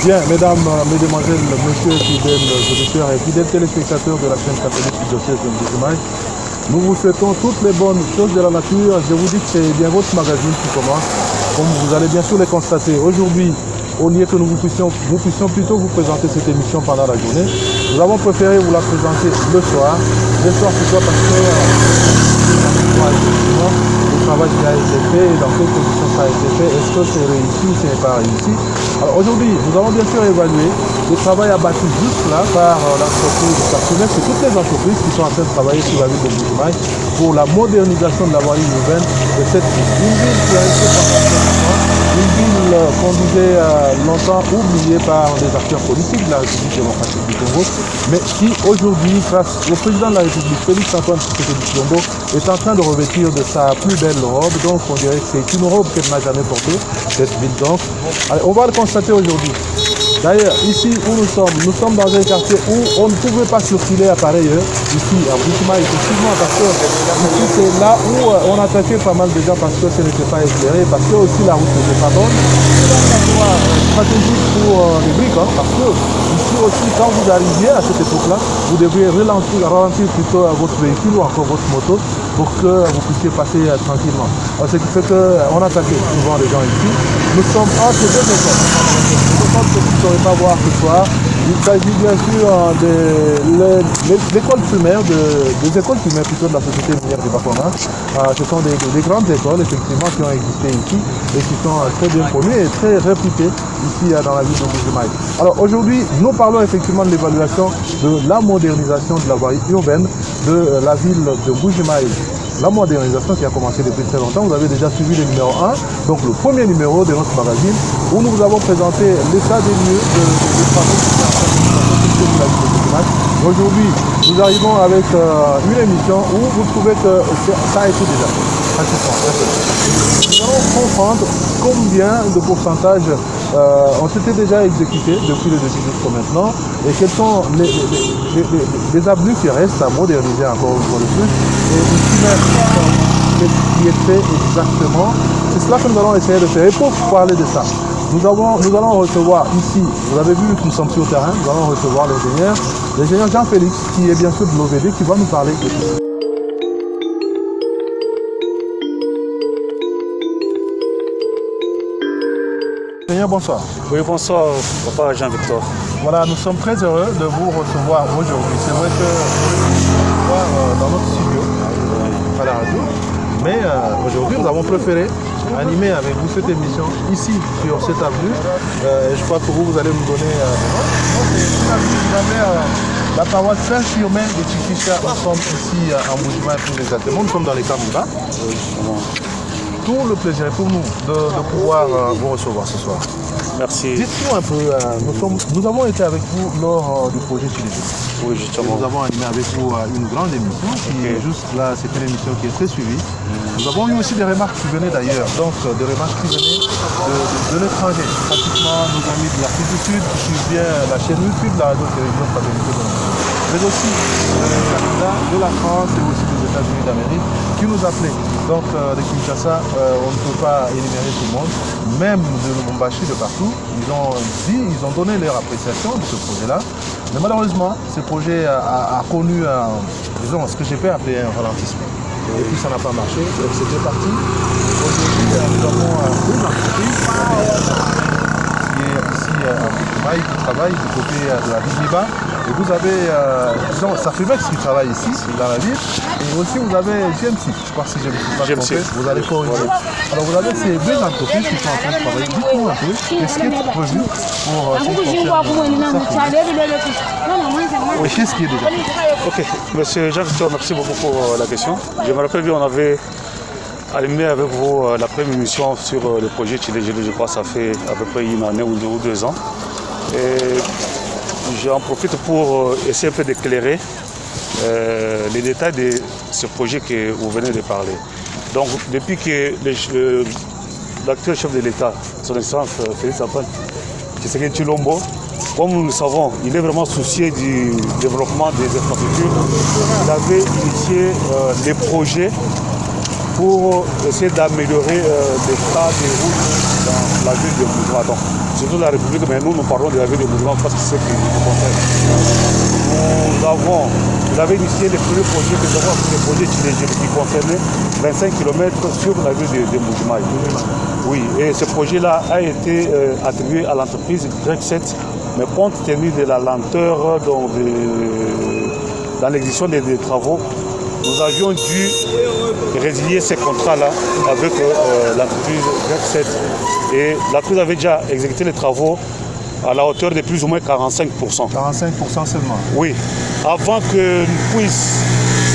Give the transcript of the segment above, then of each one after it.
Bien, mesdames, mesdemoiselles, messieurs, fidèles auditeurs et fidèles téléspectateurs de la chaîne catholique du diocèse de Mbuji-Mayi, nous vous souhaitons toutes les bonnes choses de la nature. Je vous dis que c'est bien votre magazine qui commence, comme vous allez bien sûr le constater. Aujourd'hui, au lieu que nous puissions plutôt vous présenter cette émission pendant la journée, nous avons préféré vous la présenter le soir. Le soir, pourquoi? Parce que le travail qui a été fait, dans quelles conditions ça a été fait, est-ce que c'est réussi ou ce n'est pas réussi. Alors aujourd'hui, nous allons bien sûr évaluer le travail abattu juste là par l'entreprise personnelle, c'est toutes les entreprises qui sont en train de travailler sur la ville de Mbuji-Mayi pour la modernisation de la voirie urbaine de cette ville. Une ville qui a été pendant longtemps, une ville qu'on disait longtemps oubliée par les acteurs politiques de la République démocratique du Congo, mais qui aujourd'hui, grâce au président de la République, Félix Antoine Tshisekedi Tshilombo, est en train de revêtir de sa plus belle robe. Donc on dirait que c'est une robe qu'elle n'a jamais portée, cette ville. Donc, allez, on va le constater aujourd'hui. D'ailleurs, ici où nous sommes dans un quartier où on ne pouvait pas circuler à pareille heure. Ici, à Mbuji-Mayi, effectivement, parce que ici c'est là où on attaquait pas mal de gens parce que ce n'était pas éclairé, parce que aussi la route n'était pas bonne. C'est un stratégique pour les briques, hein, parce que ici aussi, quand vous arriviez à cette époque-là, vous devriez ralentir plutôt votre véhicule ou encore votre moto pour que vous puissiez passer tranquillement. Alors, ce qui fait qu'on attaquait souvent les gens ici. Nous sommes entre deux écoles. Que vous ne saurez pas voir ce soir. Il s'agit bien sûr des écoles primaires plutôt de la société minière de Bakona. Ce sont des grandes écoles effectivement qui ont existé ici et qui sont très bien connues et très réputées ici dans la ville de Mbuji-Mayi. Alors aujourd'hui, nous parlons effectivement de l'évaluation de la modernisation de la voirie urbaine de la ville de Mbuji-Mayi. La modernisation qui a commencé depuis très longtemps. Vous avez déjà suivi le numéro 1, donc le premier numéro de notre magazine, où nous vous avons présenté l'état des lieux des travaux qui sont en train de la ville de Mbuji-Mayi. Aujourd'hui, nous arrivons avec une émission où vous trouvez que ça a été déjà pratiquement. Nous allons comprendre combien de pourcentages ont été déjà exécutés depuis le début jusqu'à maintenant et quels sont les avenues qui restent à moderniser encore une fois de plus et ce qui est fait exactement. C'est cela que nous allons essayer de faire. Et pour parler de ça, nous allons recevoir ici, vous avez vu que nous sommes sur le terrain, nous allons recevoir l'ingénieur Jean-Félix qui est bien sûr de l'OVD qui va nous parler de tout ça. Bonsoir. Oui, bonsoir, papa Jean-Victor. Voilà, nous sommes très heureux de vous recevoir aujourd'hui. C'est vrai que nous voir dans notre studio, à la radio, mais aujourd'hui nous avons préféré animer avec vous cette émission ici sur cette avenue. Je crois que vous allez nous donner vous avez la paroisse Saint-Firmin de Tchikicha. Nous sommes ici à Mbuji-Mayi plus exactement. Nous sommes dans les Kamouba. Tout le plaisir est pour nous de pouvoir vous recevoir ce soir. Merci. Dites-nous un peu, nous avons été avec vous lors du projet Chilégique. Oui, justement. Nous avons animé avec vous une grande émission qui est juste là, c'est une émission qui est très suivie. Nous avons eu aussi des remarques qui venaient d'ailleurs, donc des remarques qui venaient de l'étranger. Pratiquement nos amis de l'Afrique du Sud qui suivent bien la chaîne YouTube de la radio-télévision Fraternité de Namibie. Mais aussi du Canada, de la France et aussi des États-Unis d'Amérique qui nous appelaient. Donc de Kinshasa, on ne peut pas énumérer tout le monde, même de Lubumbashi, de partout. Ils ont donné leur appréciation de ce projet-là. Mais malheureusement, ce projet a connu, disons, ce que j'ai pu appeler un ralentissement. Et puis ça n'a pas marché, donc c'était parti. Aujourd'hui, nous avons une entreprise qui est ici à Mbuji-Mayi, qui travaille du côté de la ville Liba. Et vous avez, disons, Safimex qui travaille ici, dans la ville. Et aussi vous avez GMC, je crois que si je ne me suis pas trompé, vous allez corriger. Alors vous avez ces deux entreprises qui sont en train de travailler. Dites-nous un peu, qu'est-ce qui est prévu pour oui, qu'est-ce qui est déjà? Ok, monsieur Jean-Victor, merci beaucoup pour la question. Je me rappelle bien, on avait animé avec vous la première émission sur le projet Chilégique, je crois que ça fait à peu près une année ou 2 ans. Et j'en profite pour essayer un peu d'éclairer les détails de ce projet que vous venez de parler. Donc, depuis que l'actuel chef de l'État, son excellence Félix Antoine Tshisekedi Tshilombo, comme nous le savons, il est vraiment soucieux du développement des infrastructures. Il avait initié des projets pour essayer d'améliorer l'état des routes dans la ville de Mbuji-Mayi. surtout la République, mais nous parlons de la ville de Mouvement parce que c'est ce qui nous concerne. Vous avez initié les premiers projets que nous avons appelés les projets qui concernaient 25 km sur la ville de Mouvement. Oui, et ce projet-là a été attribué à l'entreprise Y7, mais compte tenu de la lenteur dans l'exécution des travaux, nous avions dû résilier ces contrats-là avec l'entreprise Y7. Et l'entreprise avait déjà exécuté les travaux à la hauteur de plus ou moins 45%. 45% seulement? Oui. Avant que nous puissions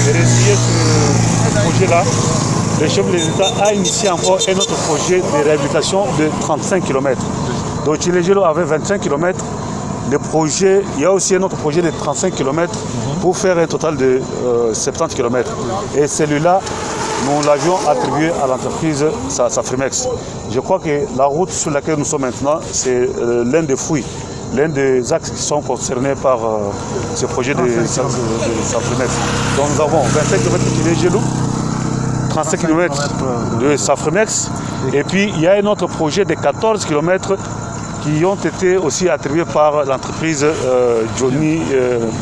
résilier ce projet-là, le chef de l'État a initié encore un autre projet de réhabilitation de 35 km. Donc Tchilegelo avait 25 km. Le projet, il y a aussi un autre projet de 35 km pour faire un total de 70 km. Et celui-là, nous l'avions attribué à l'entreprise Safrimex. Je crois que la route sur laquelle nous sommes maintenant, c'est l'un des fruits, l'un des axes qui sont concernés par ce projet de Safrimex. Donc nous avons 25 km de Tchilegelo, 35 km de Safrimex, et puis il y a un autre projet de 14 km qui ont été aussi attribués par l'entreprise Johnny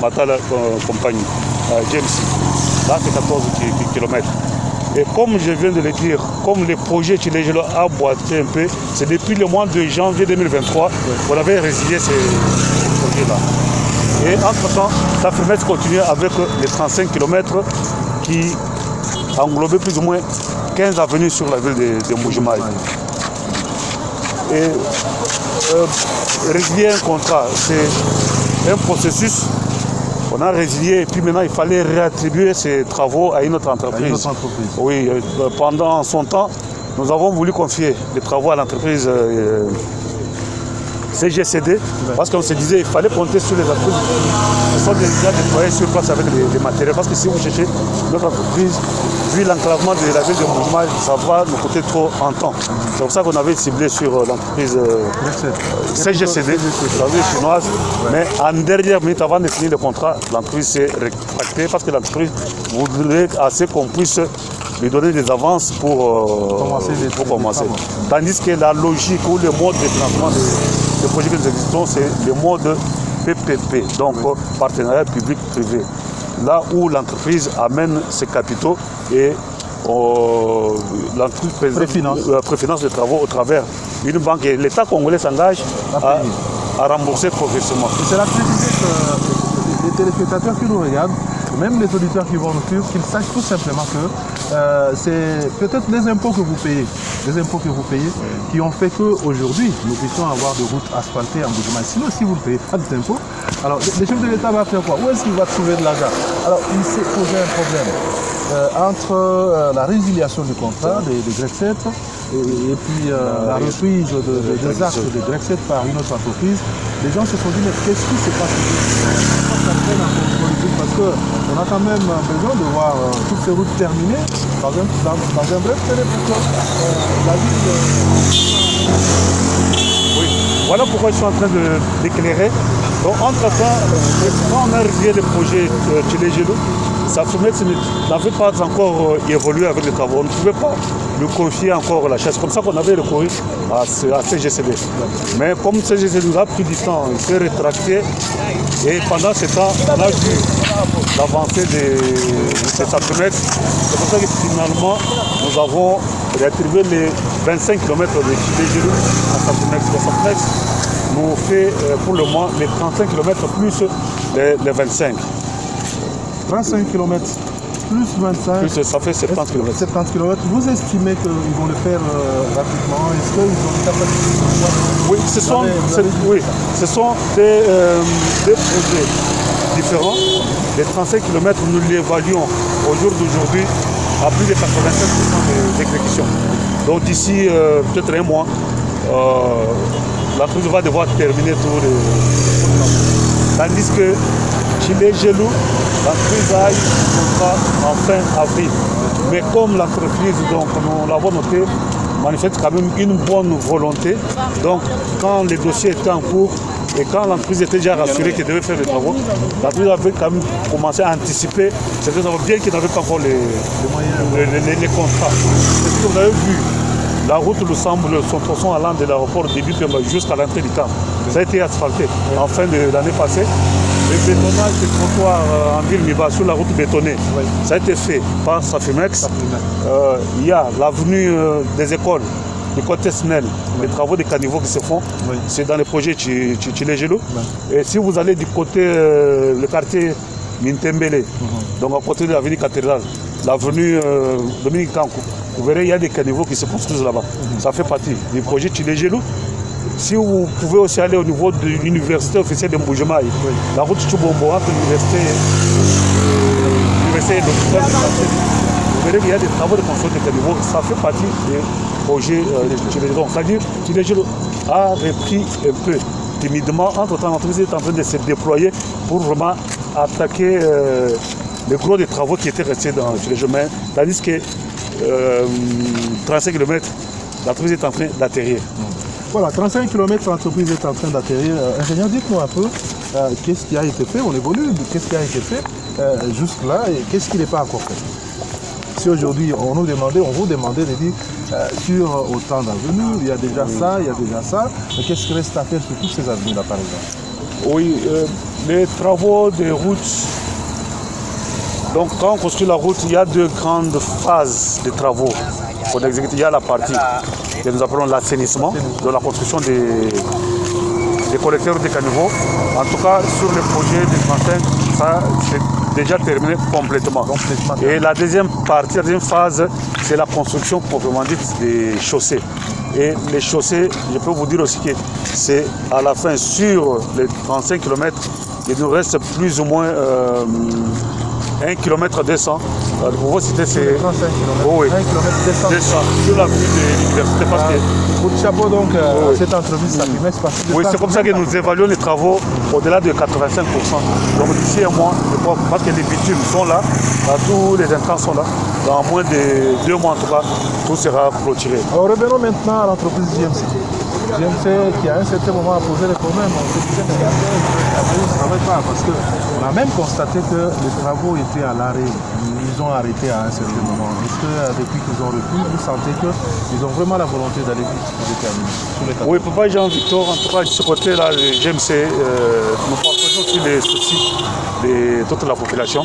Matala Compagnie, James. Là, c'est 14 km. Et comme je viens de le dire, comme le projet Tchilegelo a boité un peu, c'est depuis le mois de janvier 2023 qu'on avait résilié ce projet-là. Et entre-temps, Safrimex continue avec les 35 km qui englobaient plus ou moins 15 avenues sur la ville de Mbuji-Mayi. Et résilier un contrat, c'est un processus. On a résilié et puis maintenant il fallait réattribuer ces travaux à une autre entreprise. Oui, pendant son temps, nous avons voulu confier les travaux à l'entreprise CGCD parce qu'on se disait qu'il fallait compter sur les entreprises qui sont déjà déployées sur place avec les matériels. Parce que si vous cherchez notre entreprise, vu l'enclavement de la ville de Mbuji-Mayi, ça va nous coûter trop en temps. C'est pour ça qu'on avait ciblé sur l'entreprise CGCD, la ville chinoise. Mais en dernière minute, avant de finir le contrat, l'entreprise s'est rétractée parce que l'entreprise voudrait assez qu'on puisse lui donner des avances pour commencer. Tandis que la logique ou le mode de financement des projets que nous existons, c'est le mode PPP, donc partenariat public-privé. Là où l'entreprise amène ses capitaux et l'entreprise préfinance les travaux au travers d'une banque. Et l'État congolais s'engage à rembourser progressivement. C'est la critique que les téléspectateurs qui nous regardent, même les auditeurs qui vont nous suivre, qu'ils sachent tout simplement que c'est peut-être les impôts que vous payez, qui ont fait qu'aujourd'hui, nous puissions avoir des routes asphaltées en Mbuji-Mayi. Sinon, si vous ne payez pas des impôts, alors le chef de l'État va faire quoi? Où est-ce qu'il va trouver de l'argent? Alors, il s'est posé un problème entre la résiliation du contrat des Grec7 et puis la reprise des actes de Grec7 par une autre entreprise. Les gens se sont dit, mais qu'est-ce qui se passe? Parce qu'on a quand même besoin de voir toutes ces routes terminées dans un bref délai pour la ville. Oui, voilà pourquoi je suis en train d'éclairer. Donc, entre-temps, quand on a résilié le projet Tchilegelo, Safrimex n'avait pas encore évolué avec les travaux. On ne pouvait pas lui confier encore la chaise. C'est comme ça qu'on avait recouru à CGCD. Mais comme CGCD nous a pris du temps, il s'est rétracté. Et pendant ce temps, on a vu l'avancée de Safrimex. C'est pour ça que finalement, nous avons réattribué les 25 km de Tchilegelo à Safrimex. Safrimex nous fait pour le moment les 35 km plus les 25. 35 km plus 25, plus ça fait 70 km. 70 km. Vous estimez qu'ils vont le faire rapidement? Est-ce qu'ils ont une capacité? Oui, ce sont des projets différents. Les 35 km, nous l'évaluons au jour d'aujourd'hui à plus de 87% d'exécution. Donc d'ici peut-être un mois, l'entreprise va devoir terminer tous les... Tandis que Tchilegelo, l'entreprise a eu son contrat en fin avril. Mais comme l'entreprise, donc nous l'avons noté, manifeste quand même une bonne volonté. Donc quand les dossiers étaient en cours et quand l'entreprise était déjà rassurée qu'elle devait faire les travaux, l'entreprise avait quand même commencé à anticiper certains travaux, bien qu'il n'avait pas encore les contrats. C'est ce que vous avez vu. la route nous semble son tronçon allant de l'aéroport début jusqu'à l'entrée du camp. Ça a été asphalté en fin de l'année passée. Le bétonnage des trottoirs en ville Miba sur la route bétonnée, ça a été fait par Safimex. Il y a l'avenue des écoles, du côté SNEL, les travaux des caniveaux qui se font, c'est dans le projet Tchilejelo. Et si vous allez du côté, le quartier Mintembele, donc à côté de l'avenue Cathédrale, l'avenue Dominique Kankou, vous verrez il y a des caniveaux qui se construisent là-bas. Ça fait partie du projet Tchilejelo. Si vous pouvez aussi aller au niveau de l'université officielle de Mboujemaï, la route Tchoubombo entre l'université et l'hôpital de Kassé, vous verrez qu'il y a des travaux de construction de caniveaux. Ça fait partie des projets Tchilejelo. C'est-à-dire que Tchilejelo a repris un peu timidement. Entre-temps, l'entreprise est en train de se déployer pour vraiment attaquer le gros des travaux qui étaient restés dans Tchilejelo. Tandis que 35 km, l'entreprise est en train d'atterrir. Voilà, 35 km, l'entreprise est en train d'atterrir. Ingénieur, dites-nous un peu qu'est-ce qui a été fait, on évolue, qu'est-ce qui a été fait jusque-là et qu'est-ce qui n'est pas encore fait. Si aujourd'hui on vous demandait de dire sur autant d'avenues, il y a déjà ça, il y a déjà ça, mais qu'est-ce qui reste à faire sur toutes ces avenues-là par exemple? Oui, les travaux des routes, donc quand on construit la route, il y a deux grandes phases de travaux. Pour exécuter, il y a la partie que nous appelons l'assainissement, de la construction des collecteurs de caniveaux. En tout cas, sur le projet des 35, ça c'est déjà terminé complètement. Et la deuxième partie, la deuxième phase, c'est la construction proprement dite des chaussées. Et les chaussées, je peux vous dire aussi que c'est à la fin, sur les 35 km, il nous reste plus ou moins 1 km 200. Pour vous citer, c'est 35 km. Oh, oui. 1 km 200 sur l'avenue de l'université. Pour le chapeau, donc, cette entreprise Safimex, parce que oui, c'est comme ça que nous évaluons les travaux au-delà de 85%. Donc d'ici un mois, parce que les bitumes sont là, tous les intrants sont là. Dans moins de 2 mois en tout cas, tout sera clôturé. Alors revenons maintenant à l'entreprise GMC. GMC qui à un certain moment a posé les problèmes. On se disait mais ne travaille pas parce qu'on a même constaté que les travaux étaient à l'arrêt. Ils ont arrêté à un certain moment. Est-ce que depuis qu'ils ont repris, vous sentez qu'ils ont vraiment la volonté d'aller vite pour déterminer sur les cas? Oui, Papa Jean-Victor, en tout cas de ce côté-là, le GMC, nous partageons aussi les soucis de toute la population.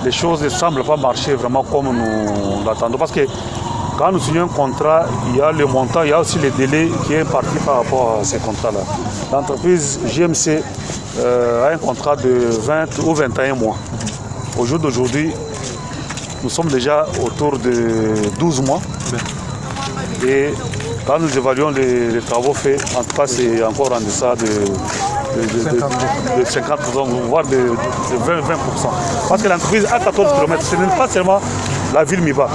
Les choses ne semblent pas marcher vraiment comme nous l'attendons. Parce que quand nous signons un contrat, il y a le montant, il y a aussi le délai qui est imparti par rapport à ces contrats-là. L'entreprise GMC a un contrat de 20 ou 21 mois. Au jour d'aujourd'hui, nous sommes déjà autour de 12 mois. Et quand nous évaluons les travaux faits, en tout cas, c'est encore en deçà de 50%, voire de 20%. Parce que l'entreprise a 14 km, ce n'est pas seulement la ville Miba.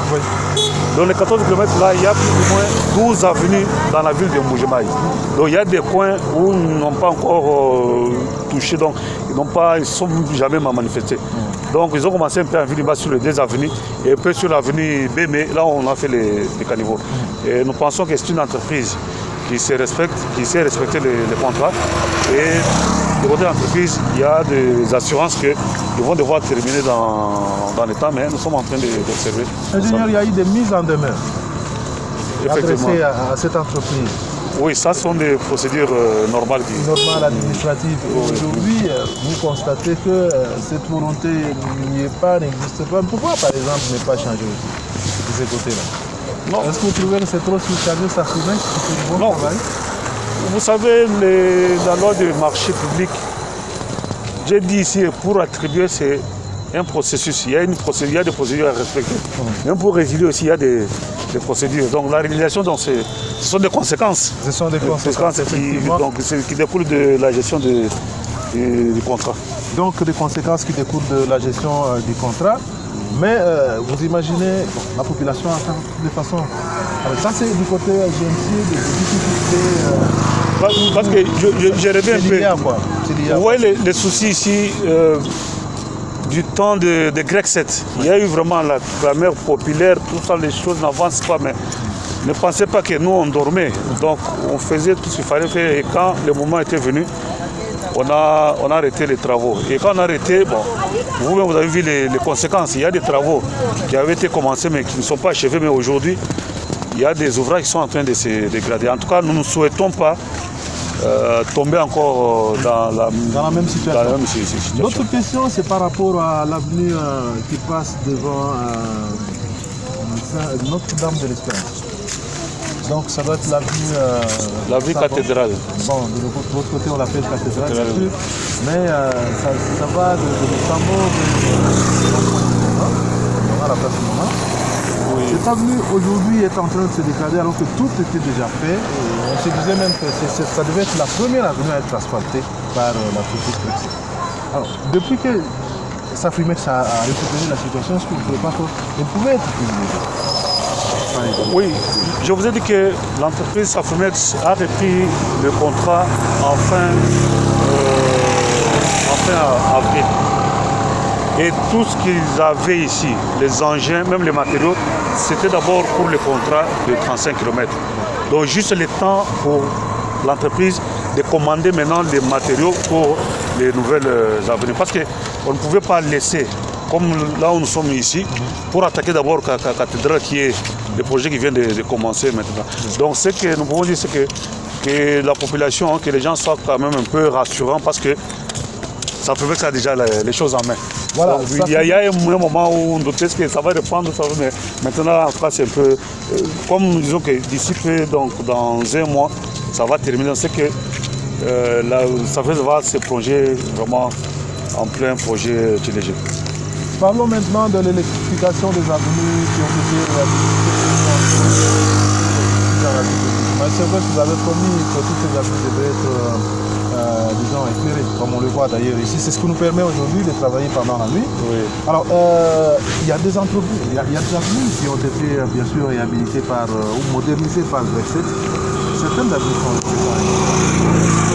Dans les 14 km là, il y a plus ou moins 12 avenues dans la ville de Mboujemaï. Donc il y a des coins où ils n'ont pas encore touché, donc ils ne sont jamais manifestés. Donc ils ont commencé un peu en ville Miba sur les 2 avenues et un peu sur l'avenue Bémé, là on a fait les caniveaux. Et nous pensons que c'est une entreprise qui se respecte, qui sait respecter les contrats. Et de côté de l'entreprise, il y a des assurances qu'ils vont devoir terminer dans le temps, mais nous sommes en train d'observer. Ingénieur, il y a eu des mises en demeure adressées à cette entreprise. Oui, ça sont des procédures normales. Normales, administratives. Aujourd'hui, vous constatez que cette volonté n'existe pas. Pourquoi, par exemple, ne pas changer de ce côté-là? Est-ce que vous trouvez que c'est trop surchargé, ça fait du bon travail? Vous savez, la loi du marché public, j'ai dit ici, pour attribuer, c'est un processus. Il y a des procédures à respecter. Même pour résilier aussi, il y a des procédures. Donc la résiliation, ce sont des conséquences. Ce sont des conséquences qui découlent de la gestion du contrat. Donc des conséquences qui découlent de la gestion du contrat. Mais vous imaginez, la population attend de façon... Ça c'est du côté GMC, des difficultés... Parce que je reviens un peu. Vous voyez les soucis ici du temps de Grec 7. Il y a eu vraiment la grammaire populaire, tout ça, les choses n'avancent pas. Mais ne pensez pas que nous on dormait. Donc on faisait tout ce qu'il fallait faire et quand le moment était venu, on a arrêté les travaux. Et quand on a arrêté, bon, vous-même vous avez vu les conséquences. Il y a des travaux qui avaient été commencés mais qui ne sont pas achevés. Mais aujourd'hui, il y a des ouvrages qui sont en train de se dégrader. En tout cas, nous ne souhaitons pas tomber encore dans la même situation. situation. L'autre question, c'est par rapport à l'avenue qui passe devant Notre-Dame de l'Espérance. Donc ça doit être l'avenue cathédrale. Bon, de l'autre côté on l'appelle cathédrale, bien sûr. Mais ça va de Luxembourg à la place du moment. Oui. Cette avenue aujourd'hui est en train de se dégrader alors que tout était déjà fait. Et on se disait même que ça devait être la première avenue à être asphaltée par la petite Brexit. Alors, depuis que Safrimex a récupéré la situation, est-ce que vous ne trouvez pas qu'elle pouvait être privilégiée? Oui, je vous ai dit que l'entreprise Safrimex a repris le contrat en fin avril. Et tout ce qu'ils avaient ici, les engins, même les matériaux, c'était d'abord pour le contrat de 35 km. Donc juste le temps pour l'entreprise de commander maintenant les matériaux pour les nouvelles avenues. Parce qu'on ne pouvait pas laisser, comme là où nous sommes ici, pour attaquer d'abord la cathédrale qui est le projet qui vient de commencer maintenant. Donc ce que nous pouvons dire, c'est que la population, que les gens soient quand même un peu rassurants parce que ça fait que ça a déjà les choses en main. Voilà, il y a un moment où on doutait que ça va reprendre, mais maintenant en tout cas c'est un peu comme nous disons que d'ici peu, donc dans un mois, ça va terminer. On sait que ça va se plonger vraiment en plein projet TDG. Parlons maintenant de l'électrification des avenues qui ont été réhabilitées. C'est vrai que vous avez promis que toutes ces avenues devraient être disons, éclairées, comme on le voit d'ailleurs ici. C'est ce qui nous permet aujourd'hui de travailler pendant la nuit. Oui. Alors, il y a des entreprises, il y a des avenues qui ont été bien sûr réhabilitées ou modernisées par Brexit. Certaines avenues sont restées par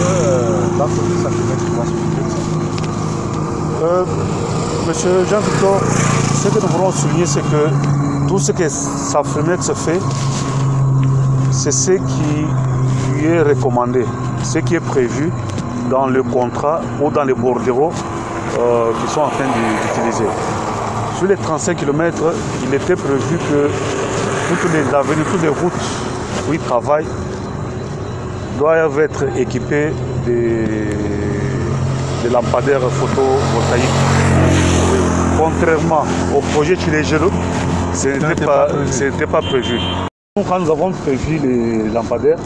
Est-ce que l'entreprise Safrimex va s'occuper de ça? Monsieur Jean-Victor, ce que nous voulons souligner, c'est que tout ce que Safrimex fait, c'est ce qui lui est recommandé, ce qui est prévu dans le contrat ou dans les bordereaux qui sont en train d'utiliser. Sur les 35 km, il était prévu que toutes les avenues, toutes les routes où ils travaillent doivent être équipées de lampadaires photovoltaïques. Contrairement au projet Chilejero, ce n'était pas prévu. Quand nous avons prévu les lampadaires,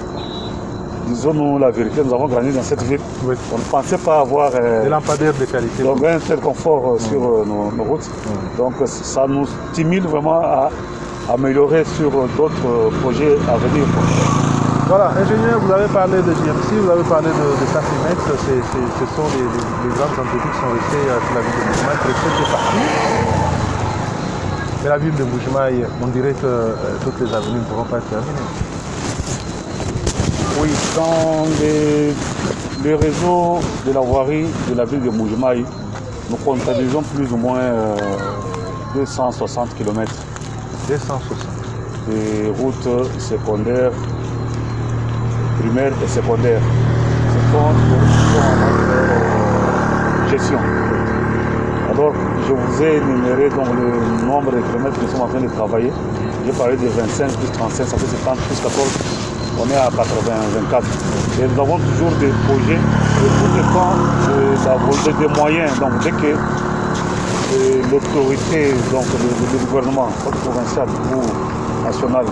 disons-nous la vérité, nous avons grandi dans cette ville. Oui. On ne pensait pas avoir des lampadaires de qualité. Donc un tel confort sur nos routes. Donc ça nous stimule vraiment à améliorer sur d'autres projets à venir. Voilà, ingénieur, vous avez parlé de GMC, vous avez parlé de Safrimex, ce sont les grandes entreprises qui sont restées sur la ville de Mbujimaï, Brexit est parti. Mais la ville de Mbujimaï, on dirait que toutes les avenues ne pourront pas être terminées. Oui, dans les réseaux de la voirie de la ville de Mbujimaï, nous comptabilisons plus ou moins 260 km. 260. Des routes secondaires, primaires et secondaires. Ce sont des routes qui sont en notre gestion. Alors, je vous ai énuméré donc, le nombre de kilomètres que nous sommes en train de travailler. J'ai parlé de 25 plus 35, ça fait 70 plus 14. On est à 24. Et nous avons toujours des projets, et tout dépend des moyens. Donc dès que l'autorité, donc le gouvernement, provincial ou national,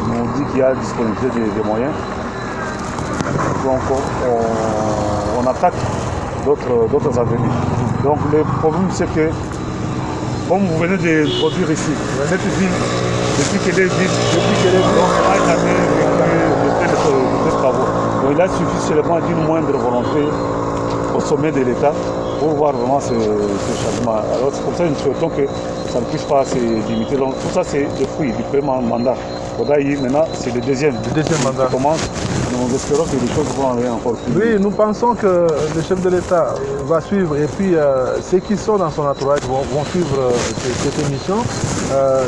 nous dit qu'il y a disponibilité des moyens, donc on attaque d'autres avenues. Donc le problème c'est que, comme vous venez de produire ici, cette ville, depuis qu'elle est vide, on n'a jamais de travaux. Donc il a suffi seulement d'une moindre volonté au sommet de l'État pour voir vraiment ce changement. Alors c'est pour ça que nous souhaitons que ça ne puisse pas se limiter. Donc tout ça c'est le fruit du premier mandat. Maintenant c'est le deuxième mandat qui commence. Nous espérons que les choses vont aller encore plus vite. Oui, nous pensons que le chef de l'État va suivre et puis ceux qui sont dans son entourage vont suivre cette émission.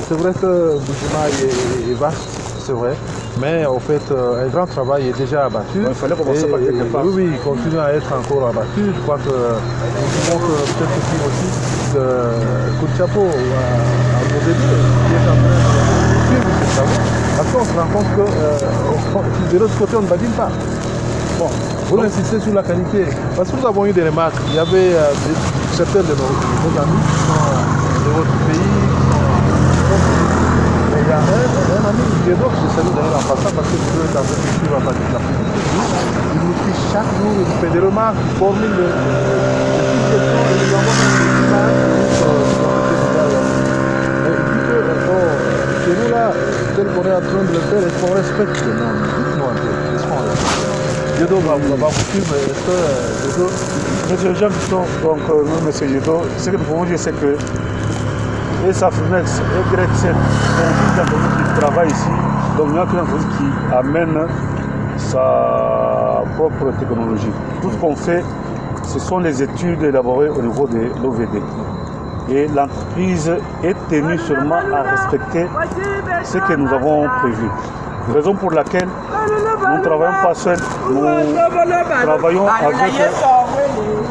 C'est vrai que Mbujimaï est vaste, c'est vrai, mais en fait un grand travail est déjà abattu. Il fallait commencer par quelque part. Oui, il continue à être encore abattu. Je crois que nous pouvons peut-être dire aussi que coup de chapeau à Mourvedi qui est en train de suivre ces travaux. Parce qu'on se rend compte que de l'autre côté, on ne badine pas. Bon, vous insistez sur la qualité. Parce que nous avons eu des remarques. Il y avait certains de nos amis qui sont de votre pays. Mais il y a un ami qui est d'autre, je salue d'ailleurs en passant parce que je veux dans cette culture à partir de la politique. Il nous dit chaque jour, il fait des remarques, il formule des suggestions et nous envoie des images. Mais il dit que chez nous là, tel qu'on est en train de le faire, est-ce qu'on respecte les normes? Dites-nous un peu, est-ce qu'on respecte? Yedo va vous suivre, est-ce que Yedo... Monsieur Jean Piston, donc monsieur Yedo, ce que nous pouvons dire c'est que ESAFMEX et GREC7 qui travaille ici, donc il y a une entreprise qui amène sa propre technologie. Tout ce qu'on fait, ce sont les études élaborées au niveau de l'OVD. Et l'entreprise est tenue seulement à respecter ce que nous avons prévu. Raison pour laquelle nous ne travaillons pas seuls, nous travaillons avec,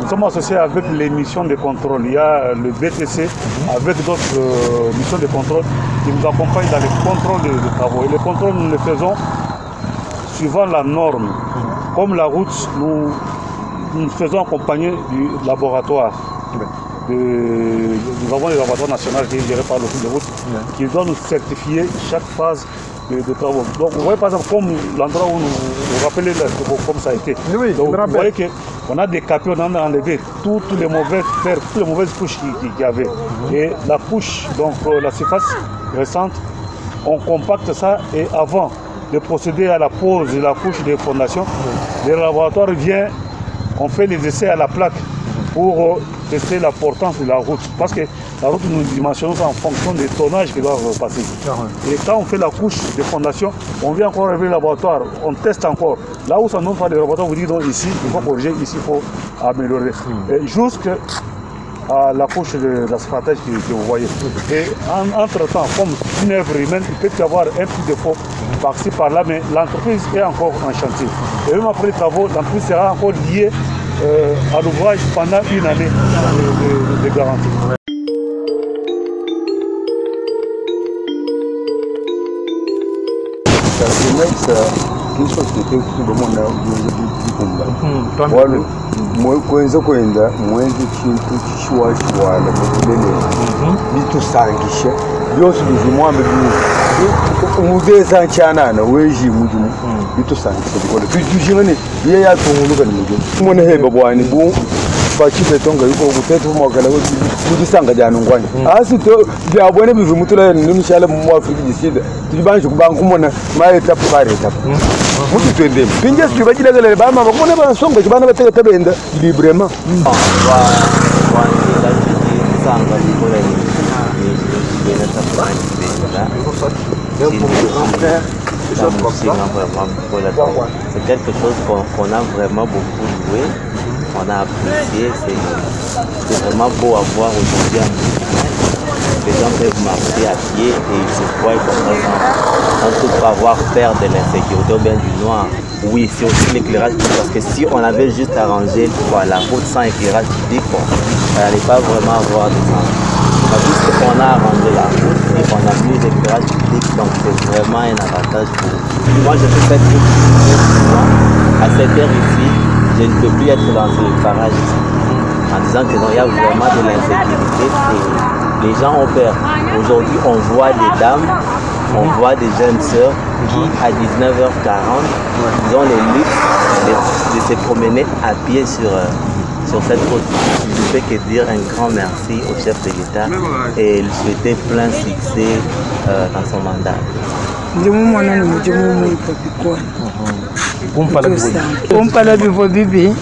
nous sommes associés avec les missions de contrôle. Il y a le BTC avec d'autres missions de contrôle qui nous accompagnent dans les contrôles de travaux. Et les contrôles, nous les faisons suivant la norme. Comme la route, nous faisons accompagner du laboratoire. Nous avons les laboratoires nationaux qui sont gérés par l'Office de route qui doivent nous certifier chaque phase de travaux. Donc vous voyez par exemple comme l'endroit où vous rappelez comme ça a été. Oui, donc, vous voyez qu'on a décapé, on a enlevé toutes les mauvaises terres, toutes les mauvaises couches qu'il y avait. Et la couche, donc la surface récente, on compacte ça et avant de procéder à la pose de la couche de fondation, le laboratoire vient, on fait les essais à la plaque pour tester la portance de la route. Parce que la route, nous dimensionnons ça en fonction des tonnages qui doivent passer. Et quand on fait la couche de fondation, on vient encore révéler le laboratoire, on teste encore. Là où ça nous fait le laboratoire, vous dit donc ici, il faut corriger, ici, il faut améliorer. Jusqu'à la couche de l'asphaltage que vous voyez. Et entre-temps, comme une œuvre humaine, il peut y avoir un petit défaut par-ci, par-là, mais l'entreprise est encore en chantier. Et même après les travaux, l'entreprise sera encore liée à l'ouvrage pendant une année de garantie. Une société qui demande à vous moi kwenza kwenda mwenzi kintu kishwashwala mukulele bitusangisha byose bizimwambe umudeza ncyanana weji mujumu bitusangisha bikole tujingane ye yatunguluka ni mujumu mone heba bwani bu bachipe tonga yuko gutete umwagala woti kujisanga jana ngwanya asi to byabone bizumutula nimishala mu Afrika gisida tujibanje kubanga kumona maye tapu pare tapu mutu twende pinje tubagilagala bama bakone basonga kibana bateka tabenda librement c'est quelque chose qu'on a vraiment beaucoup joué, on a apprécié, c'est vraiment beau à voir aujourd'hui. Les gens peuvent marcher à pied et ils se voient comme ça sans tout avoir peur de l'insécurité ou bien du noir. Oui, c'est aussi l'éclairage public parce que si on avait juste arrangé la route sans éclairage public, bon, on n'allait pas vraiment avoir de sens. Puisqu'on a arrangé la route et qu'on a mis l'éclairage public, donc c'est vraiment un avantage pour nous. Moi, je fais cette route à cette heure ici, je ne peux plus être dans ce garage ici, en disant que non, il y a vraiment de l'insécurité et les gens ont peur. Aujourd'hui, on voit des dames, on voit des jeunes sœurs qui, à 19h40, ils ont les luttes de se promener à pied sur cette route. Je ne peux que dire un grand merci au chef de l'État et lui souhaiter plein succès dans son mandat. Kumpala bivo bibi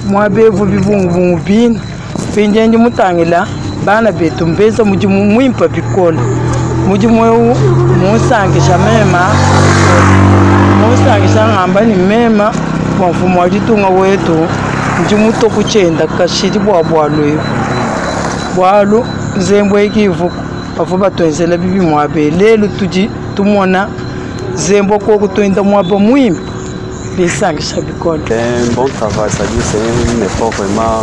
mwabevu bivungu bina pinjenje mutangila bana betu mpesa mujimu mwimpa bikola mujimu musangisha mema musangisha ngamba ni mema mfumo wajitunga wetu mujimu tokuchenda kashiti bwalo zembwe ikivu afuba twenzela bibi mwabe lelo tuji tumona zembo koko twenda mwaba mwimpa. C'est un bon travail, c'est un effort vraiment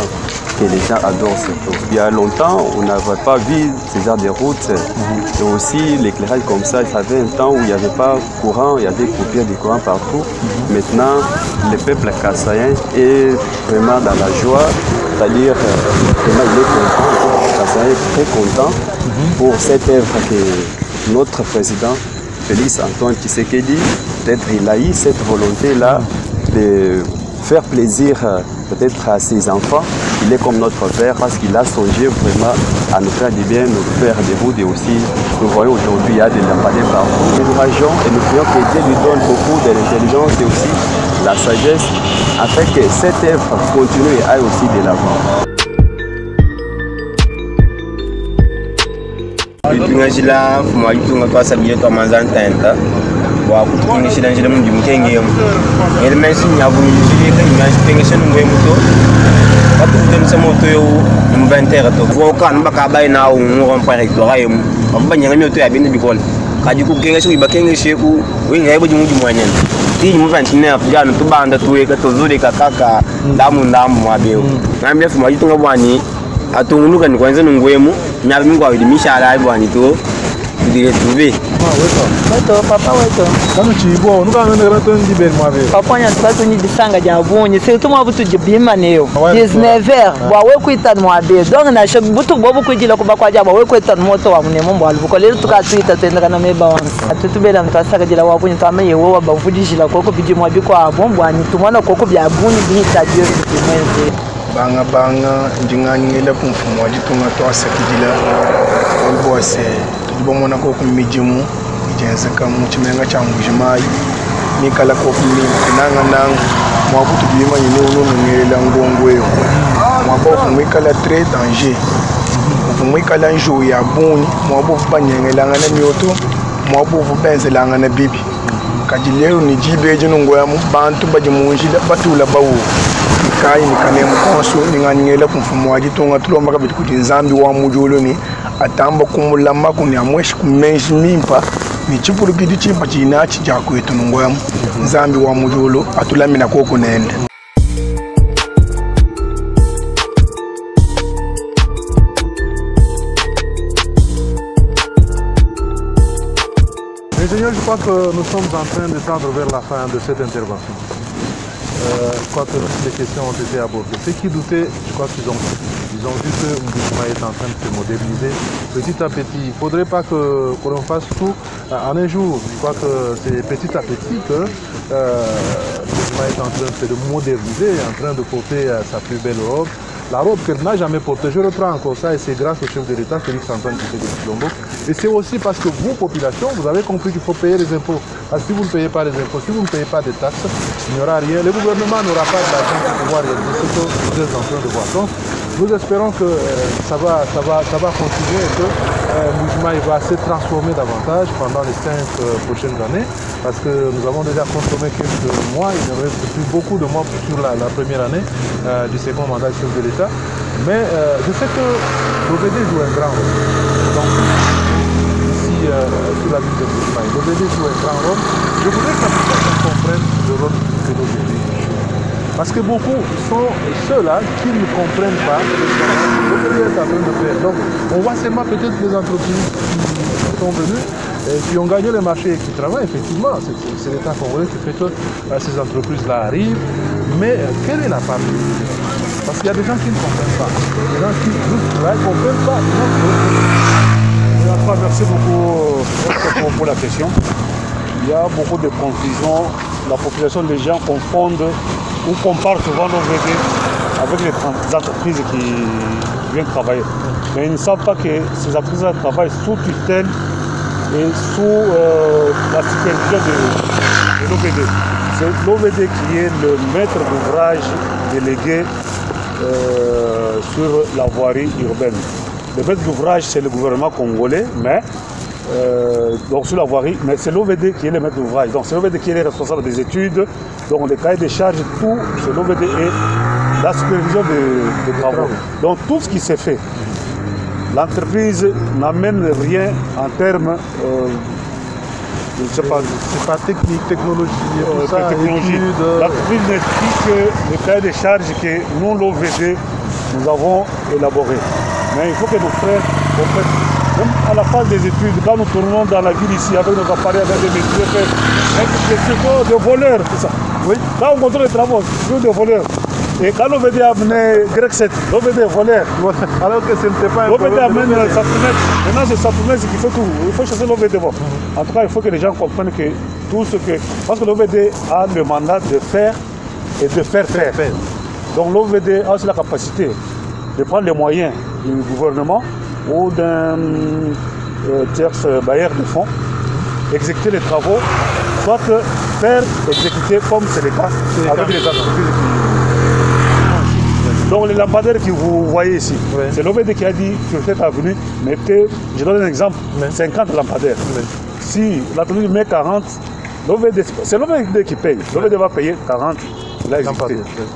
que les gens adorent cette eau. Il y a longtemps, on n'avait pas vu ces genres de routes et aussi l'éclairage comme ça. Il y avait un temps où il n'y avait pas courant, il y avait coupure de courant partout. Maintenant, le peuple kassaïen est vraiment dans la joie, c'est-à-dire vraiment il est content, le Kassaïen est très content pour cette œuvre que notre président Félix Antoine Tshisekedi, peut-être il a eu cette volonté-là de faire plaisir peut-être à ses enfants. Il est comme notre père parce qu'il a songé vraiment à nous faire du bien, nous faire des routes et aussi, nous voyons aujourd'hui, il y a des lampadaires partout. Nous encourageons et nous prions que Dieu lui donne beaucoup de l'intelligence et aussi la sagesse afin que cette œuvre continue et aille aussi de l'avant. Tungasila fumali tunga twasabye twamanzantenta wakutukingisila njira mungi mukengemu ngere mensi nyabu njiri ka nyashi tengesenu ngwemuto watukutemisa moto yo mventere to vokan bakabai na ngoro mpare torayo abanya ngamyo ya bindi bikole kaji kukengeshu ibakengeshe ku winga yebo jimuji mwanyen ti mu 29 jana tubanda tuweka tozuri kakaka ndamu mwabeo ngamye fumali tunga bwani atunguluka ni kwanza ngwemu nyabe mingwa widimisha ala bwani to dire trouver weto papa weto kanu chibo nuka ngene to ndi ben mwabe papa nya tsato ni disanga ja bonye c'est tout moi butu jibima neo 19h bwa we kuitana mwabe donc na shek butu bobu kujila kuba kwa jaba we kuitana moto wa mune mombo aluko lero tukatwita tenda kana meba wansi atutubela mtwasaka jila wabunye twamaye wo wabavudishila koko biji mwabi kwa bombwani tumwana koko bya buni bihita dio kimwenze banga banga njinganyela kumfumo wajitunga twasakijila olbose tujibomona ko kumijimu ijenza kamu chimenga chambujimai mikala ko kumimi nanga nanga mwabutu bima yine uno ngela ngongweyo mwabo kumikala très danger kumikala njo ya buni mwabo banyengela ngana myoto mwabo benzela na bibi kajilero ni jibeje nongoya bantu bajimunjila batula bawo kai ni kanemu konso ni nganyela kumfumo wajitunga tulomba kabiti kuti nzambi wa mujolo ni atamba kumulama kuni amweshi kumenshi mimpa ni chipuru kidi chimpa china chijako yetu nongoya nzambi wa mujolo atulamina koko nende. Ingénieur, je crois que nous sommes en train de tendre vers la fin de cette intervention. Je crois que toutes les questions ont été abordées. Ceux qui doutaient, je crois qu'ils ont vu que Mbujima est en train de se moderniser petit à petit. Il ne faudrait pas qu'on fasse tout en un jour. Je crois que c'est petit à petit que Mbujima est en train de se moderniser, en train de porter sa plus belle robe. La robe qu'elle n'a jamais portée. Je reprends encore ça et c'est grâce au chef de l'État, Félix Antoine Tshisekedi. Et c'est aussi parce que vous, population, vous avez compris qu'il faut payer les impôts. Parce que si vous ne payez pas les impôts, si vous ne payez pas des taxes, il n'y aura rien. Le gouvernement n'aura pas d'argent pour pouvoir réaliser ce que vous êtes en train de voir. Donc, nous espérons que ça va continuer et que Mbujima va se transformer davantage pendant les 5 prochaines années. Parce que nous avons déjà consommé quelques mois, il ne reste plus beaucoup de mois sur la première année du second mandat du chef de l'État. Mais je sais que l'OVD joue un grand rôle. Donc, ici, sur la ville de Mbujima, l'OVD joue un grand rôle. Je voudrais que la population comprenne le rôle que l'OVD joue. Parce que beaucoup sont ceux-là qui ne comprennent pas ce que l'OVD est en train de faire. Donc, on voit seulement peut-être les entreprises qui sont venues et qui ont gagné le marché et qui travaillent. Effectivement, c'est l'État congolais qui fait que ces entreprises-là arrivent. Mais quelle est la part? Parce qu'il y a des gens qui ne comprennent pas. Des gens qui juste là ne comprennent pas. Merci beaucoup pour la question. Il y a beaucoup de confusion. La population des gens confondent ou comparent souvent nos VD avec les entreprises qui viennent travailler. Mais ils ne savent pas que ces entreprises travaillent sous tutelle et sous la supervision de l'OVD. C'est l'OVD qui est le maître d'ouvrage délégué sur la voirie urbaine. Le maître d'ouvrage, c'est le gouvernement congolais, mais donc sur la voirie, mais c'est l'OVD qui est le maître d'ouvrage. Donc c'est l'OVD qui est le responsable des études, donc les cahiers des charges, tout, c'est l'OVD et la supervision des travaux. Donc tout ce qui s'est fait, l'entreprise n'amène rien en termes, je ne sais pas, c'est pas technique, technologie, tout ça, technologie. L'entreprise n'explique que le cahier des charges que nous, l'OVD, nous avons élaboré. Mais il faut que nos frères comprennent. Même à la phase des études, quand nous tournons dans la ville ici avec nos appareils, avec des métiers, des voleurs, tout ça. Oui. Là, on contrôle les travaux, c'est des voleurs. Et quand on veut dire amener Grec 7, on veut dire voleurs. Alors que ce n'était pas un problème. On veut dire amener Saturnet. Maintenant, c'est Saturnet qui fait tout. Il faut chasser l'OVD. En tout cas, il faut que les gens comprennent que tout ce que. Parce que l'OVD a le mandat de faire et de faire. Donc l'OVD a aussi la capacité de prendre les moyens du gouvernement ou d'un tierce bailleur de fonds, exécuter les travaux, soit faire exécuter comme c'est le cas avec les entreprises. Donc les lampadaires que vous voyez ici, c'est l'OVD qui a dit que cette avenue mettait, je donne un exemple, 50 lampadaires. Si l'atelier met 40, c'est l'OVD qui paye. L'OVD va payer 40.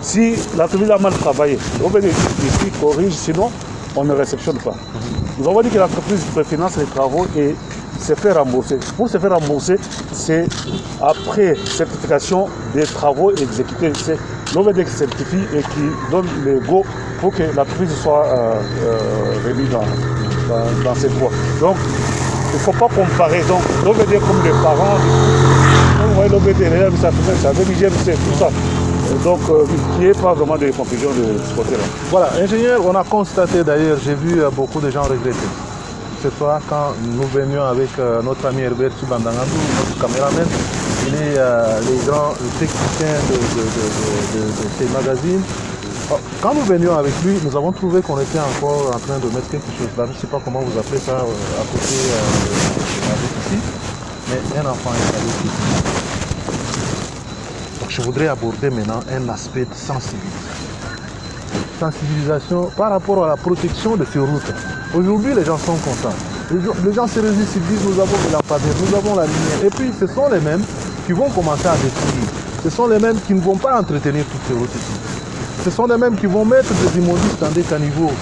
Si l'atelier a mal travaillé, l'OVD ici corrige, sinon on ne réceptionne pas. Nous avons dit que l'entreprise préfinance les travaux et se fait rembourser. Pour se faire rembourser, c'est après certification des travaux exécutés. C'est l'OVD qui certifie et qui donne le go pour que l'entreprise soit remise dans ses droits. Donc, il ne faut pas comparer. Donc, l'OVD comme les parents, vous voyez l'OVD, ça fait l'IGMC, tout ça. Donc, il n'y a pas vraiment de confusion de ce côté-là. Voilà, ingénieur, on a constaté d'ailleurs, j'ai vu beaucoup de gens regretter. Cette fois, quand nous venions avec notre ami Herbert Chibandangandou, notre caméraman, il est les grands techniciens de ces magazines. Quand nous venions avec lui, nous avons trouvé qu'on était encore en train de mettre quelque chose là. Je ne sais pas comment vous appelez ça à côté ici, mais un enfant est allé ici. Donc je voudrais aborder maintenant un aspect de sensibilisation. Sensibilisation par rapport à la protection de ces routes. Aujourd'hui, les gens sont contents. Les gens se réjouissent, ils disent nous avons de lampadaires, nous avons la lumière. Et puis, ce sont les mêmes qui vont commencer à détruire. Ce sont les mêmes qui ne vont pas entretenir toutes ces routes ici. Ce sont les mêmes qui vont mettre des immondices dans des caniveaux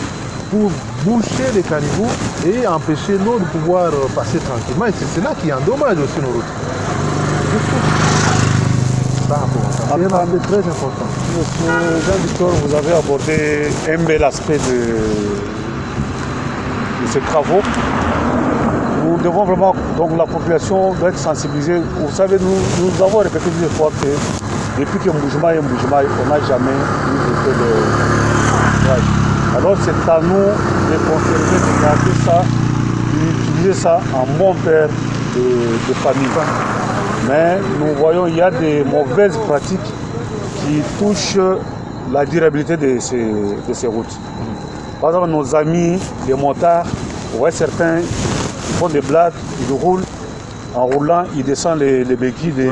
pour boucher les caniveaux et empêcher l'eau de pouvoir passer tranquillement. Et c'est là qui endommage aussi nos routes. C'est un aspect très important. Monsieur Jean-Victor, vous avez abordé un bel aspect de ces travaux. Nous devons vraiment, donc la population doit être sensibilisée. Vous savez, nous avons répété plusieurs fois que depuis que Mboujima est Mboujima, on n'a jamais eu d'effet de ouvrage. Alors c'est à nous de conserver, de garder ça, d'utiliser ça en bon père de famille. Mais nous voyons qu'il y a des mauvaises pratiques qui touchent la durabilité de ces routes. Par exemple, nos amis, les motards, certains ils font des blagues, ils roulent, en roulant, ils descendent les béquilles de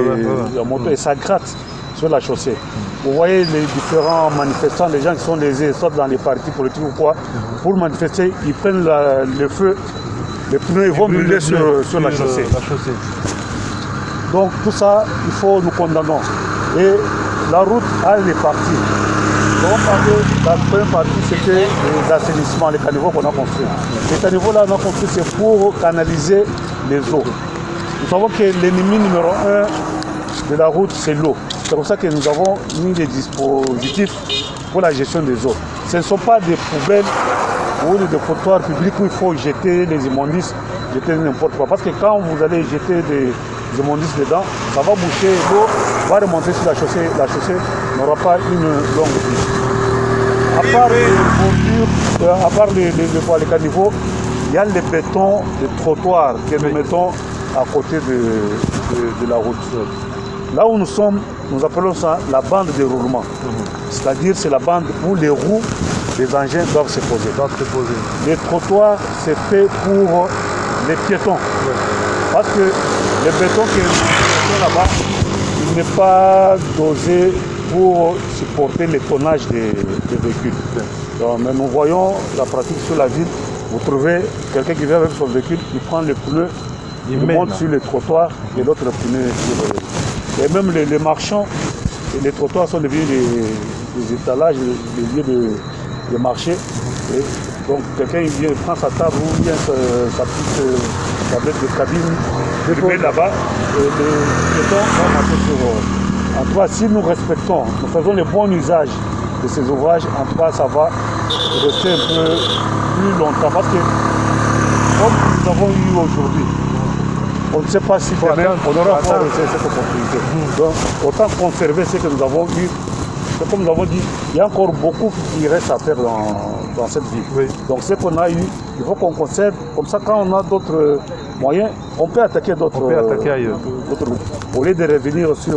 la moto et ça gratte sur la chaussée. Vous voyez les différents manifestants, les gens qui sont lésés, soit dans les partis politiques ou quoi, pour manifester, ils prennent le feu, les pneus ils vont brûler sur la chaussée. Donc tout ça, il faut nous condamner. Et la route a les parties. La première partie, c'était les assainissements, les caniveaux qu'on a construits. Les caniveaux-là, on a construit, c'est pour canaliser les eaux. Nous savons que l'ennemi numéro 1 de la route, c'est l'eau. C'est pour ça que nous avons mis des dispositifs pour la gestion des eaux. Ce ne sont pas des poubelles ou des trottoirs publics où il faut jeter les immondices, jeter n'importe quoi. Parce que quand vous allez jeter des immondices dedans, ça va boucher, l'eau va remonter sur la chaussée n'aura pas une longue vie. À part les caniveaux, il y a les bétons, les trottoirs que nous mettons à côté de la route. Là où nous sommes, nous appelons ça la bande de roulement. C'est-à-dire c'est la bande où les roues des engins doivent se poser. Les trottoirs, c'est fait pour les piétons. Parce que le béton que nous mettons là-bas, il n'est pas dosé pour supporter le tonnage des véhicules. Donc, mais nous voyons la pratique sur la ville. Vous trouvez quelqu'un qui vient avec son véhicule, il prend le pneu, il monte sur le trottoir et l'autre pneu sur le... Et même les marchands, les trottoirs sont devenus des étalages, des lieux de marché. Et donc quelqu'un vient prendre sa table ou vient sa petite tablette de cabine, il met là-bas et les piétons vont marcher sur... En tout cas, si nous respectons, nous faisons le bon usage de ces ouvrages, en tout cas, ça va rester un peu plus longtemps parce que comme nous avons eu aujourd'hui, on ne sait pas si demain on aura encore cette opportunité. Donc autant conserver ce que nous avons eu. Comme nous avons dit, il y a encore beaucoup qui reste à faire dans cette vie. Oui. Donc ce qu'on a eu, il faut qu'on conserve. Comme ça, quand on a d'autres moyens, on peut attaquer d'autres groupes. Au lieu de revenir sur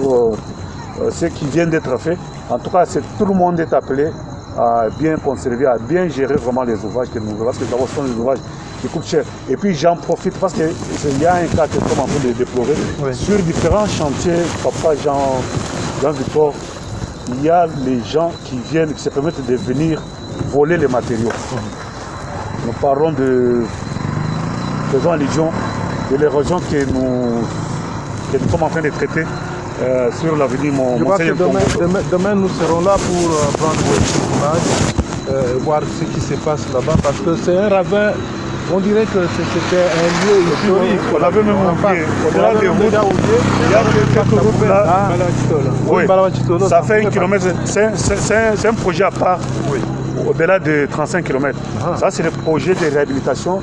ce qui vient d'être fait, en tout cas, tout le monde est appelé à bien conserver, à bien gérer vraiment les ouvrages que nous avons. Parce que d'abord, ce sont des ouvrages qui coûtent cher. Et puis j'en profite parce qu'il y a un cas que nous sommes en train de déplorer. Oui. Sur différents chantiers, Papa Jean-Victor, il y a les gens qui viennent, qui se permettent de venir voler les matériaux. Nous parlons de faisons allusion de l'érosion que nous sommes en train de traiter sur l'avenue Monseigneur. Demain, nous serons là pour prendre des images, voir ce qui se passe là-bas, parce que c'est un ravin. On dirait que c'était un lieu historique. On avait même oublié. Au-delà des routes, il y a quelques routes là. Oui. Ça fait 1 km. C'est un projet à part. Oui. Au-delà de 35 km. Ça, c'est le projet de réhabilitation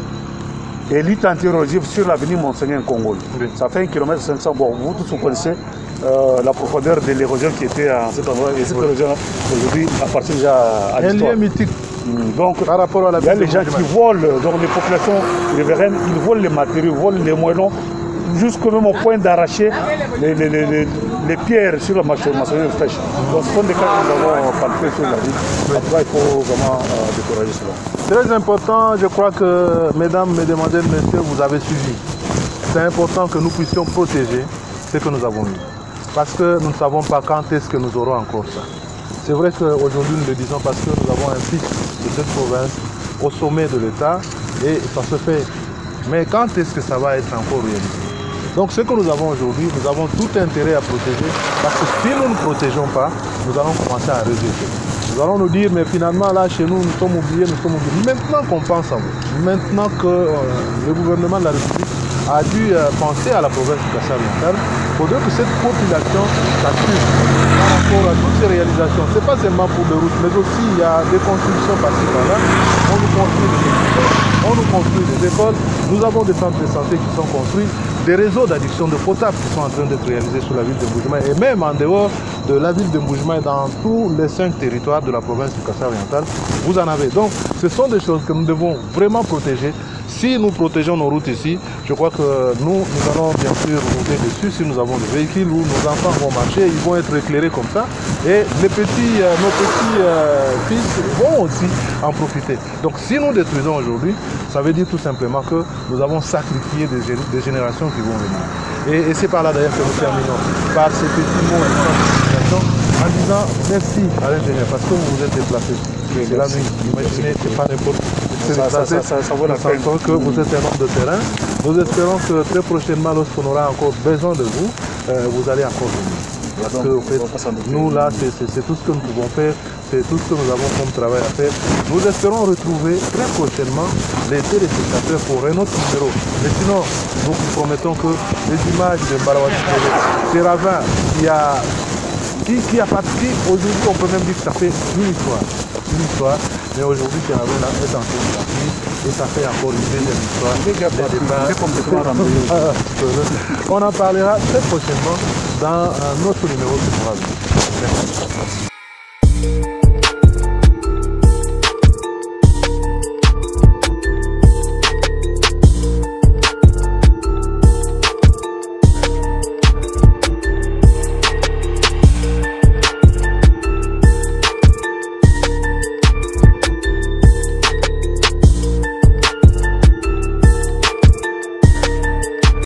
et lutte anti-érosive sur l'avenue Monseigneur Congol. Oui. Ça fait 1 km 500. Bon, vous tous vous connaissez la profondeur de l'érosion qui était à cet endroit. Et cette érosion, aujourd'hui, appartient déjà à l'histoire. Un lieu mythique. Donc, par rapport à il y a les gens qui volent, donc les populations riveraines, ils volent les matériaux, ils volent les moellons, jusqu'au même au point d'arracher les pierres sur la maçonnerie fraîche. Donc, ce sont des cas que nous avons palpés sur la ville. Après, il faut vraiment décourager cela. Très important, je crois que, mesdames, mesdemoiselles, messieurs, vous avez suivi. C'est important que nous puissions protéger ce que nous avons eu. Parce que nous ne savons pas quand est-ce que nous aurons encore ça. C'est vrai qu'aujourd'hui nous le disons parce que nous avons un fils de cette province au sommet de l'État et ça se fait. Mais quand est-ce que ça va être encore réalisé? Donc ce que nous avons aujourd'hui, nous avons tout intérêt à protéger parce que si nous ne protégeons pas, nous allons commencer à rejeter. Nous allons nous dire, mais finalement là chez nous, nous sommes oubliés, nous sommes oubliés. Maintenant qu'on pense à vous, maintenant que le gouvernement de la République a dû penser à la province du Kassai-Oriental, il faudrait que cette population s'assure par rapport à toutes ces réalisations. Ce n'est pas seulement pour les routes, mais aussi il y a des constructions par-ci par-là. On nous construit des hôpitaux, on nous construit des écoles, nous avons des centres de santé qui sont construits, des réseaux d'adduction de potable qui sont en train d'être réalisés sur la ville de Mboujima et même en dehors de la ville de Mboujima et dans tous les 5 territoires de la province du Kassai-Oriental, vous en avez. Donc ce sont des choses que nous devons vraiment protéger. Si nous protégeons nos routes ici, je crois que nous allons bien sûr rouler dessus si nous avons des véhicules où nos enfants vont marcher, ils vont être éclairés comme ça et nos petits fils vont aussi en profiter. Donc si nous détruisons aujourd'hui, ça veut dire tout simplement que nous avons sacrifié des générations qui vont venir. Et c'est par là d'ailleurs que nous terminons, par ces petits mots en disant merci à l'ingénieur parce que vous vous êtes déplacé. C'est la nuit, imaginez, c'est pas n'importe quoi. Ça vaut la peine que vous êtes un homme de terrain. Nous espérons que très prochainement, lorsqu'on aura encore besoin de vous, vous allez encore venir. Parce que en fait, nous là, c'est tout ce que nous pouvons faire, c'est tout ce que nous avons comme travail à faire. Nous espérons retrouver très prochainement les téléspectateurs pour un autre numéro. Mais sinon, nous vous promettons que les images de Mbarawati, ces ravins qui a participé, aujourd'hui on peut même dire que ça fait une histoire, mais aujourd'hui c'est ravin là est en train de partir et ça fait encore une deuxième histoire. On en parlera très prochainement dans un autre numéro de Mbarawati. Merci.